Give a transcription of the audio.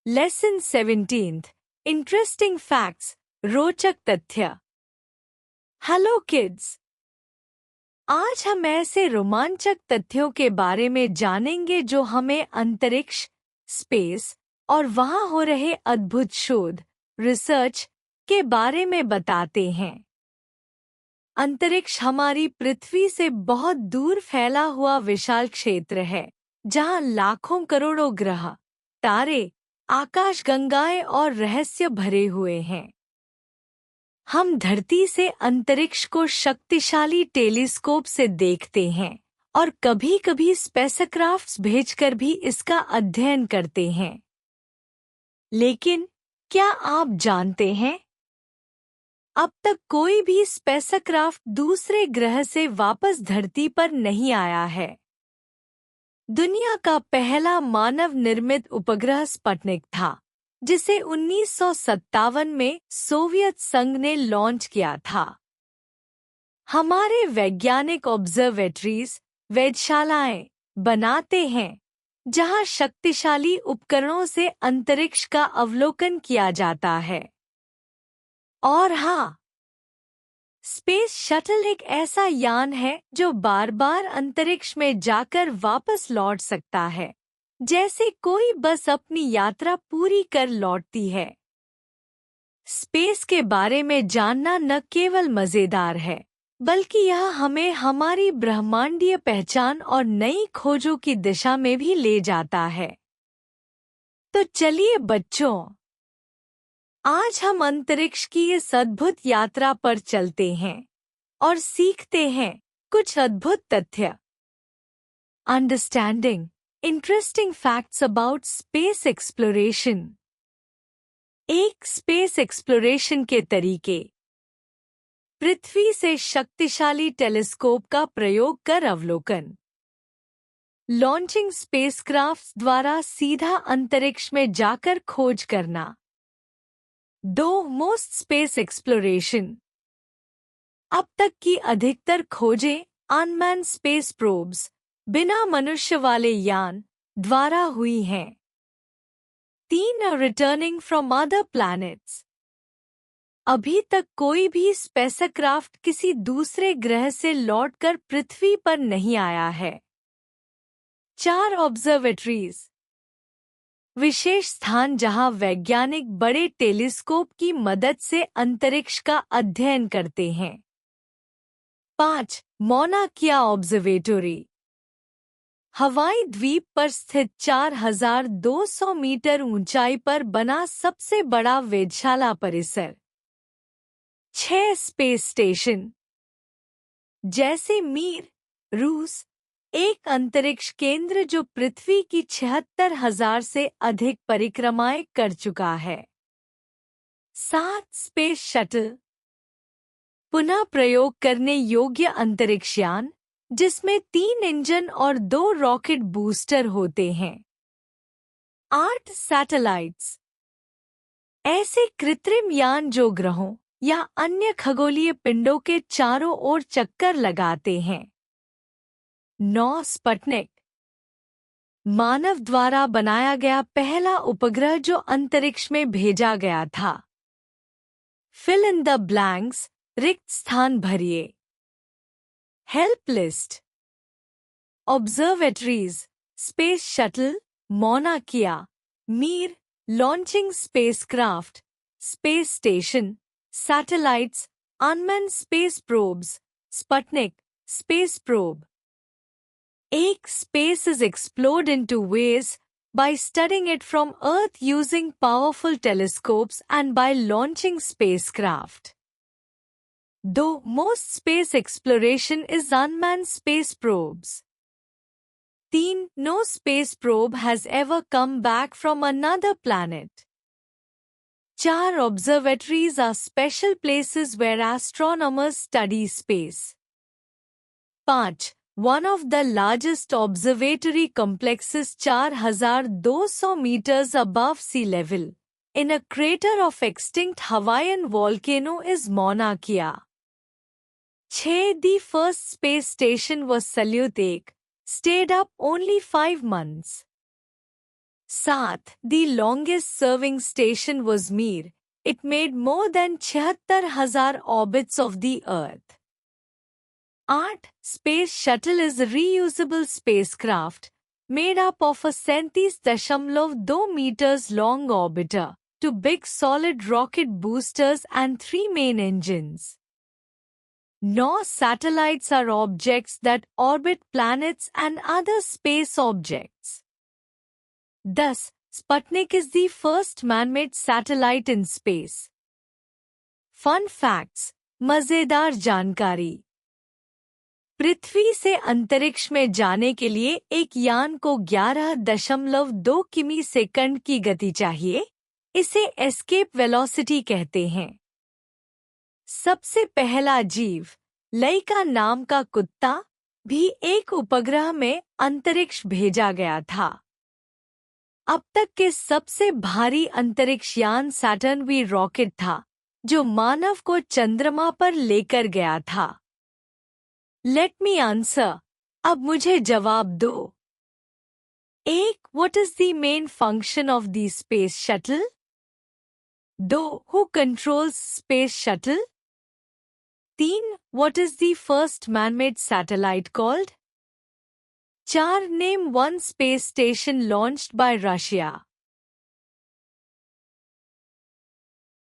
Lesson 17 interesting facts रोचक तथ्य। Hello kids, आज हम ऐसे रोमांचक तथ्यों के बारे में जानेंगे जो हमें अंतरिक्ष, स्पेस और वहां हो रहे अद्भुत शोध, रिसर्च के बारे में बताते हैं। अंतरिक्ष हमारी पृथ्वी से बहुत दूर फैला हुआ विशाल क्षेत्र है, जहां लाखों करोड़ों ग्रह, तारे, आकाशगंगाएं और रहस्य भरे हुए हैं। हम धरती से अंतरिक्ष को शक्तिशाली टेलीस्कोप से देखते हैं और कभी-कभी स्पेसक्राफ्ट्स भेजकर भी इसका अध्ययन करते हैं। लेकिन क्या आप जानते हैं, अब तक कोई भी स्पेसक्राफ्ट दूसरे ग्रह से वापस धरती पर नहीं आया है। दुनिया का पहला मानव निर्मित उपग्रह स्पुतनिक था, जिसे 1957 में सोवियत संघ ने लॉन्च किया था। हमारे वैज्ञानिक ऑब्जर्वेटरीज, वेधशालाएं बनाते हैं, जहां शक्तिशाली उपकरणों से अंतरिक्ष का अवलोकन किया जाता है। और हाँ, स्पेस शटल एक ऐसा यान है जो बार-बार अंतरिक्ष में जाकर वापस लौट सकता है, जैसे कोई बस अपनी यात्रा पूरी कर लौटती है। स्पेस के बारे में जानना न केवल मजेदार है, बल्कि यह हमें हमारी ब्रह्मांडीय पहचान और नई खोजों की दिशा में भी ले जाता है। तो चलिए बच्चों, आज हम अंतरिक्ष की इस अद्भुत यात्रा पर चलते हैं और सीखते हैं कुछ अद्भुत तथ्य। Understanding interesting facts about space exploration. एक स्पेस एक्सप्लोरेशन के तरीके। पृथ्वी से शक्तिशाली टेलीस्कोप का प्रयोग कर अवलोकन। लॉन्चिंग स्पेसक्राफ्ट्स द्वारा सीधा अंतरिक्ष में जाकर खोज करना। 2 मोस्ट स्पेस एक्सप्लोरेशन। अब तक की अधिकतर खोजें अनमैन्ड स्पेस प्रोब्स, बिना मनुष्य वाले यान, द्वारा हुई हैं। 3 रिटर्निंग फ्रॉम अदर प्लैनेट्स। अभी तक कोई भी स्पेसक्राफ्ट किसी दूसरे ग्रह से लौटकर पृथ्वी पर नहीं आया है। 4 ऑब्जर्वेटरीज। विशेष स्थान जहां वैज्ञानिक बड़े टेलीस्कोप की मदद से अंतरिक्ष का अध्ययन करते हैं। 5 मौना किया ऑब्जर्वेटरी। हवाई द्वीप पर स्थित 4200 मीटर ऊंचाई पर बना सबसे बड़ा वेधशाला परिसर। 6 स्पेस स्टेशन, जैसे मीर, रूस, एक अंतरिक्ष केंद्र जो पृथ्वी की 76,000 से अधिक परिक्रमाएं कर चुका है। 7 स्पेस शटल, पुनः प्रयोग करने योग्य अंतरिक्षयान, जिसमें 3 इंजन और 2 रॉकेट बूस्टर होते हैं। 8 सैटेलाइट्स, ऐसे कृत्रिम यान जो ग्रहों या अन्य खगोलीय पिंडों के चारों ओर चक्कर लगाते हैं। 9 स्पुतनिक, मानव द्वारा बनाया गया पहला उपग्रह जो अंतरिक्ष में भेजा गया था। फिल इन द ब्लैंक्स, रिक्त स्थान भरिए। Help list. Observatories, space shuttle, मौना किया, Mir, launching spacecraft, space station, satellites, unmanned space probes, Sputnik, space probe. एक space is explored into ways by studying it from Earth using powerful telescopes and by launching spacecraft. Though most space exploration is unmanned space probes. 3 No space probe has ever come back from another planet. 4 observatories are special places where astronomers study space. 5 One of the largest observatory complexes 4,200 meters above sea level, in a crater of extinct Hawaiian volcano is Mauna Kea. 6 The first space station was Salyut 1, stayed up only 5 months. 7. The longest serving station was Mir. It made more than 76,000 orbits of the Earth. 8. Space Shuttle is a reusable spacecraft made up of a 37.2 meters long orbiter, two big solid rocket boosters and three main engines. 9. Satellites are objects that orbit planets and other space objects. Thus, Sputnik is the first man-made satellite in space. Fun facts, मजेदार जानकारी। पृथ्वी से अंतरिक्ष में जाने के लिए एक यान को 11.2 किमी सेकंड की गति चाहिए। इसे एस्केप वेलोसिटी कहते हैं। सबसे पहला जीव, लैका नाम का कुत्ता, भी एक उपग्रह में अंतरिक्ष भेजा गया था। अब तक के सबसे भारी अंतरिक्ष यान सैटर्न वी रॉकेट था, जो मानव को चंद्रमा पर लेकर गया था। लेट मी आंसर, अब मुझे जवाब दो। 1. What is the main function of the space shuttle? 2. Who controls space shuttle? 3. What is the first man-made satellite called? 4. Name one space station launched by Russia.